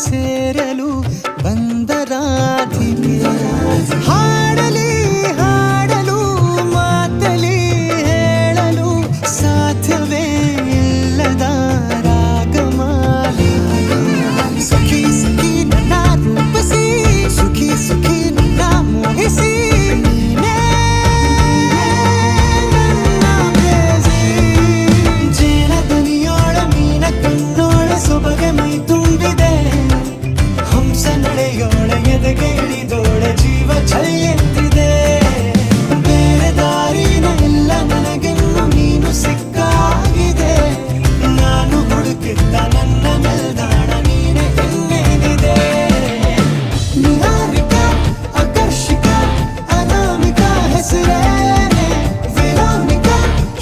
ಸೇರಲು ಬಂದ ರಾಧಿಕೆ ಹಾಡಲಿ ಹಾಡಲು ಮಾತಲಿ ಹೇಳಲು ಸಾಧ್ಯವೇ ಇಲ್ಲದ ರಾಗಮಾಲಿಕೆ ಸಖಿ ಸಖಿ ನನ್ನ ರೂಪಿಸಿ ಸುಖಿ ಸುಖಿ ನನ್ನ ಮೋಹಿಸಿ ನೀನೇ ನನ್ನ ಪ್ರೇಯಸಿ. ಜೇನ ದನಿಯೋಳ ಮೀನ ಕಣ್ಣೋಳ ಸೊಬಗೆ ಮೈ ತುಂಬಿದೆ ಹಂಸ ನಡೆಯೋಳ ಎದೆಗೆ ಇಳಿದೋಳ ಜೀವ ಛಲ್ಲೆಂದಿದೆ. ಬೇರೆ ದಾರಿನ ಇಲ್ಲ ನನಗೆನ್ನು ನೀನು ಸಿಕ್ಕಾಗಿದೆ ನಾನು ಹುಡುಕಿದ್ದ ನನ್ನ ನಿಲ್ದಾಣ ನೀನೆ ಇನ್ನೇನಿದೆ. ನಿಹಾರಿಕ ಆಕರ್ಷಿಕ ಅನಾಮಿಕ ಹೆಸರೇನೆ ವೆರೋನಿಕ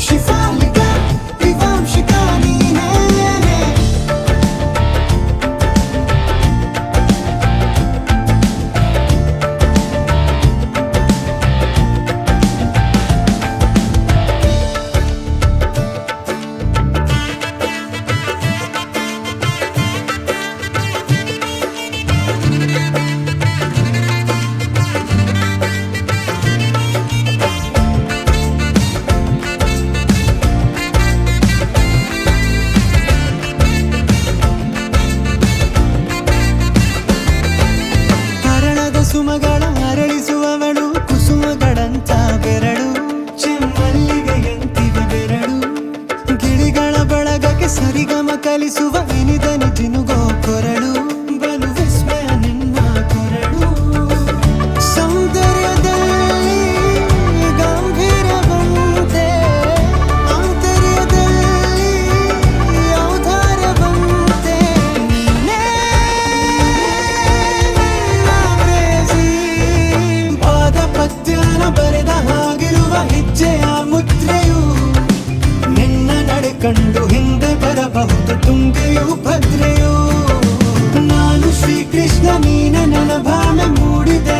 ಶಿಫಾಲಿಕ ವಿವಾಂಶಿಕ ನೀನೇನೆ. ಹರಣದ ಸುಮಗಳ ಅರಳಿಸುವವಳು ಕುಸುಮಗಳಂತ ಬೆರಳು ಚೆಮ್ಮಲ್ಲಿಗೆಯಂತಿವೆ ಬೆರಳು ಗಿಳಿಗಳ ಬಳಗಕ್ಕೆ ಸರಿಗಮ ಕಲಿಸುವ ಇನಿದನಿ ಜಿನುಗೋ ಕೊರಳು ಬಲು ವಿಸ್ಮಯ ನಿನ್ನ ಕೊರಳು. ಸೌಂದರ್ಯದಲ್ಲಿ ಗಂಭೀರವಂತೆ ಆಂತರ್ಯದಲ್ಲಿ ಔದಾರ್ಯವಂತೆ ನೀನೇ ಪ್ರೇಯಸಿ. ಪಾದ ಪದ್ಯನ ಬರೆದ ಹಾಗಿರುವ ಹೆಜ್ಜೆಯ ಮುದ್ರೆಯು ನಿನ್ನ ನಡೆ ಕಂಡು ಹಿಂದೆ ಬರಬಹುದು ತುಂಗೆಯು ಭದ್ರೆಯು. ನಾನು ಶ್ರೀಕೃಷ್ಣ ನೀನೆ ನನ್ನ ಭಾವ ಮೂಡಿದೆ